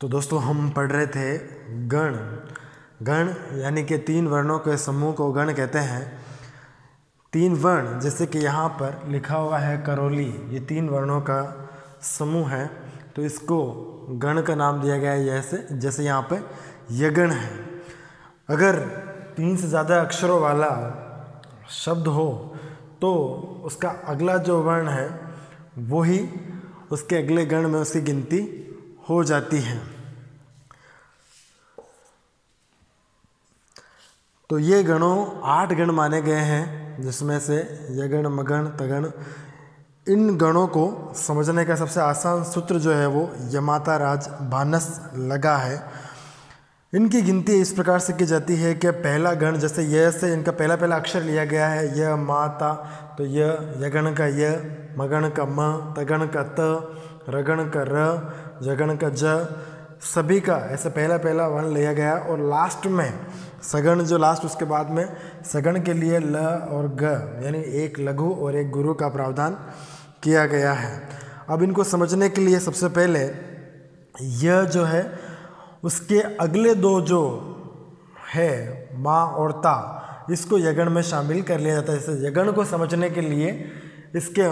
तो दोस्तों हम पढ़ रहे थे गण। गण यानी कि 3 वर्णों के समूह को गण कहते हैं। 3 वर्ण जैसे कि यहाँ पर लिखा हुआ है करौली, ये 3 वर्णों का समूह है, तो इसको गण का नाम दिया गया है। जैसे यहाँ पे यगण है। अगर 3 से ज़्यादा अक्षरों वाला शब्द हो तो उसका अगला जो वर्ण है वो ही उसके अगले गण में उसकी गिनती हो जाती है। तो ये गणों 8 गण माने गए हैं, जिसमें से यगण, मगण, तगण। इन गणों को समझने का सबसे आसान सूत्र जो है वो यमाता राज भानस लगा है। इनकी गिनती इस प्रकार से की जाती है कि पहला गण जैसे य से इनका पहला अक्षर लिया गया है, य माता, तो यगण का य, मगण का म, तगण का त, रगण का र, जगण का ज, सभी का ऐसे पहला वर्ण लिया गया। और लास्ट में सगण जो लास्ट उसके बाद में सगण के लिए ल और ग यानी एक लघु और एक गुरु का प्रावधान किया गया है। अब इनको समझने के लिए सबसे पहले यह जो है उसके अगले 2 जो है माँ और ता, इसको यगण में शामिल कर लिया जाता है। जैसे यगण को समझने के लिए इसके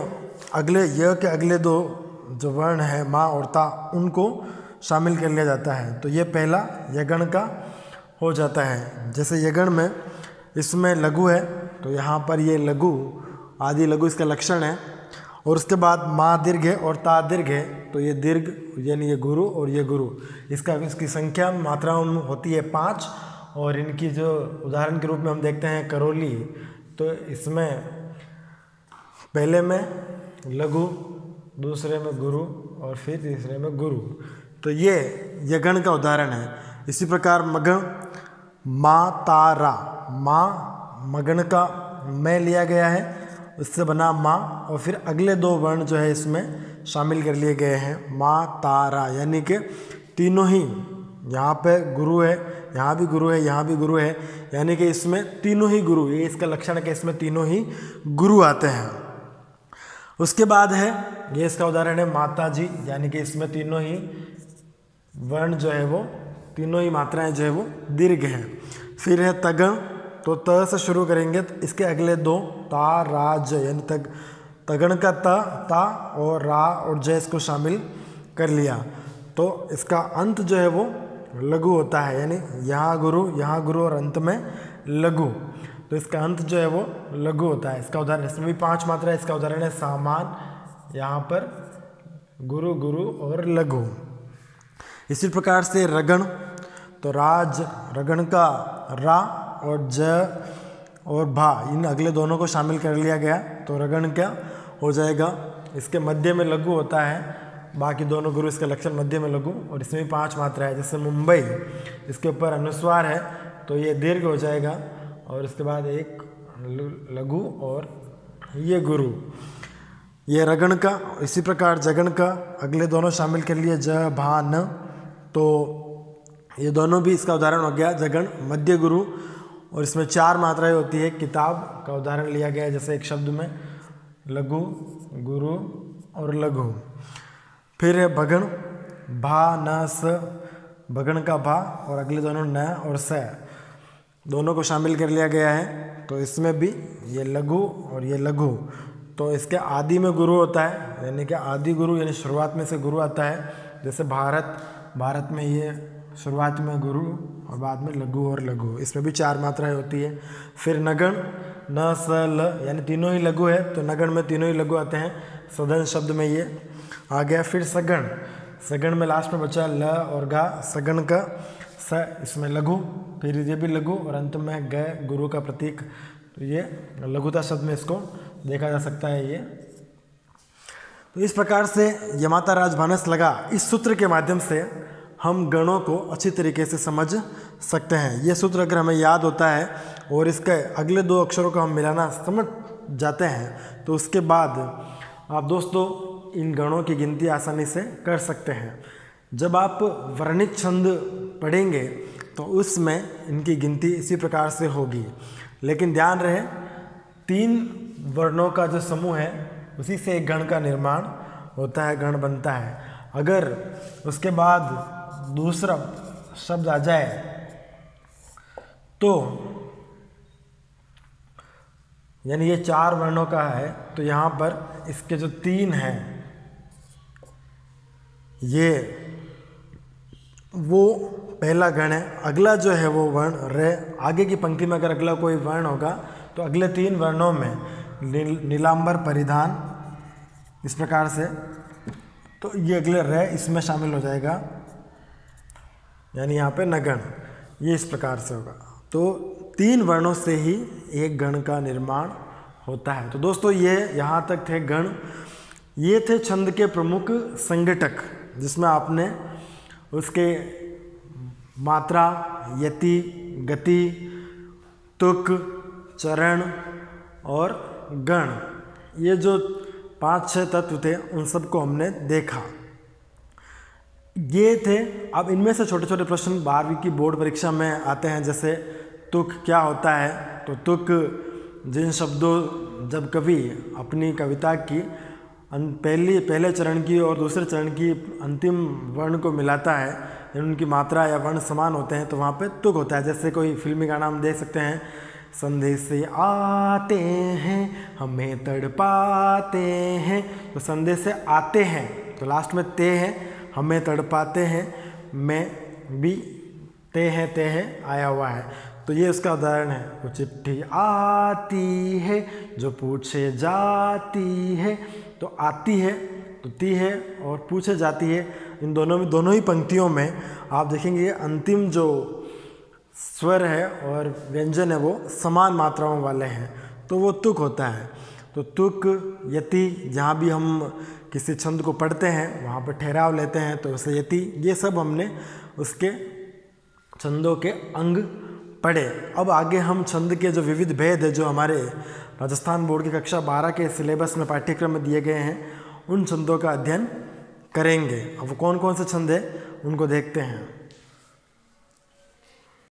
अगले य के अगले 2 जो वर्ण है माँ और ता, उनको शामिल कर लिया जाता है। तो ये पहला यगण का हो जाता है। जैसे यगण में इसमें लघु है, तो यहाँ पर ये लघु आदि लघु इसका लक्षण है। और उसके बाद माँ दीर्घ है और ता दीर्घ है, तो ये दीर्घ यानी ये गुरु और ये गुरु। इसकी संख्या मात्राओं में होती है 5। और इनकी जो उदाहरण के रूप में हम देखते हैं करौली, तो इसमें पहले में लघु, दूसरे में गुरु और फिर तीसरे में गुरु। तो ये यगण का उदाहरण है। इसी प्रकार मगण, माँ तारा, माँ मगण का मैं लिया गया है, उससे बना माँ, और फिर अगले 2 वर्ण जो है इसमें शामिल कर लिए गए हैं माँ तारा, यानी कि तीनों ही, यहाँ पे गुरु है, यहाँ भी गुरु है, यहाँ भी गुरु है, यानी कि इसमें तीनों ही गुरु, ये इसका लक्षण है कि इसमें तीनों ही गुरु आते हैं। उसके बाद है ये इसका उदाहरण है माता जी, यानी कि इसमें तीनों ही वर्ण जो है वो, तीनों ही मात्राएं जो है वो दीर्घ हैं। फिर है तगण, तो त से शुरू करेंगे, तो इसके अगले 2 ता रा ज, यानी तगण का ता और रा और ज इसको शामिल कर लिया, तो इसका अंत जो है वो लघु होता है, यानी यहाँ गुरु और अंत में लघु, तो इसका अंत जो है वो लघु होता है। इसका उदाहरण, इसमें भी 5 मात्रा है। इसका उदाहरण है सामान, यहाँ पर गुरु और लघु। इसी प्रकार से रगण, तो राज, रगण का रा और ज और भा, इन अगले दोनों को शामिल कर लिया गया, तो रगण क्या हो जाएगा। इसके मध्य में लघु होता है, बाकी दोनों गुरु इसका लक्षण मध्य में लघु, और इसमें भी 5 मात्रा है। जैसे मुंबई, इसके ऊपर अनुस्वार है, तो ये दीर्घ हो जाएगा, और इसके बाद एक लघु और ये गुरु, ये रगण का। इसी प्रकार जगण का अगले दोनों शामिल कर लिए, ज भा न, तो ये दोनों भी इसका उदाहरण हो गया जगण, मध्य गुरु, और इसमें 4 मात्राएं होती है। किताब का उदाहरण लिया गया है, जैसे एक शब्द में लघु, गुरु और लघु। फिर है भगण, भा न स, भगण का भा और अगले दोनों न और स, दोनों को शामिल कर लिया गया है, तो इसमें भी ये लघु और ये लघु। तो इसके आदि में गुरु होता है, यानी कि आदि गुरु, यानी शुरुआत में से गुरु आता है। जैसे भारत में ये शुरुआत में गुरु और बाद में लघु और लघु, इसमें भी 4 मात्राएं होती है। फिर नगण, न स ल, यानी तीनों ही लघु है, तो नगण में तीनों ही लघु आते हैं, सदन शब्द में ये आ गया। फिर सगण, सगण में लास्ट में बचा ल और गा, सगण का स, इसमें लघु, फिर ये भी लघु, और अंत में ग, गुरु का प्रतीक, तो ये लघुता शब्द में इसको देखा जा सकता है। ये तो इस प्रकार से यमाता राज भानस लगा, इस सूत्र के माध्यम से हम गणों को अच्छी तरीके से समझ सकते हैं। ये सूत्र अगर हमें याद होता है और इसके अगले 2 अक्षरों को हम मिलाना समझ जाते हैं, तो उसके बाद आप दोस्तों इन गणों की गिनती आसानी से कर सकते हैं। जब आप वर्णित छंद पढ़ेंगे तो उसमें इनकी गिनती इसी प्रकार से होगी, लेकिन ध्यान रहे 3 वर्णों का जो समूह है उसी से एक गण का निर्माण होता है, गण बनता है। अगर उसके बाद दूसरा शब्द आ जाए तो यानी ये 4 वर्णों का है, तो यहाँ पर इसके जो 3 हैं ये वो पहला गण है। अगला जो है वो वर्ण रे, आगे की पंक्ति में अगर अगला कोई वर्ण होगा तो अगले 3 वर्णों में नीलांबर परिधान इस प्रकार से, तो ये अगले रे इसमें शामिल हो जाएगा, यानी यहाँ पे नगण, ये इस प्रकार से होगा। तो 3 वर्णों से ही एक गण का निर्माण होता है। तो दोस्तों ये यहाँ तक थे गण, ये थे छंद के प्रमुख संघटक, जिसमें आपने उसके मात्रा, यति, गति, तुक, चरण और गण, ये जो 5-6 तत्व थे उन सबको हमने देखा। ये थे। अब इनमें से छोटे छोटे प्रश्न 12वीं की बोर्ड परीक्षा में आते हैं, जैसे तुक क्या होता है। तो तुक जिन शब्दों, जब कवि अपनी कविता की पहले चरण की और दूसरे चरण की अंतिम वर्ण को मिलाता है, उनकी मात्रा या वर्ण समान होते हैं, तो वहाँ पे तुक होता है। जैसे कोई फिल्मी गाना हम देख सकते हैं, संदेश से आते हैं हमें तड़पाते हैं, तो संदेश से आते हैं तो लास्ट में ते है, हमें तड़पाते हैं में भी ते है आया हुआ है। तो ये उसका उदाहरण है। वो चिट्ठी आती है जो पूछे जाती है, तो आती है तो ती है और पूछे जाती है, इन दोनों ही पंक्तियों में आप देखेंगे अंतिम जो स्वर है और व्यंजन है वो समान मात्राओं वाले हैं, तो वो तुक होता है। तो तुक, यति, जहाँ भी हम किसी छंद को पढ़ते हैं वहाँ पर ठहराव लेते हैं तो उसे यति, ये सब हमने उसके छंदों के अंग पढ़े। अब आगे हम छंद के जो विविध भेद है जो हमारे राजस्थान बोर्ड की कक्षा 12 के सिलेबस में पाठ्यक्रम में दिए गए हैं, उन छंदों का अध्ययन करेंगे। अब कौन कौन से छंद है उनको देखते हैं।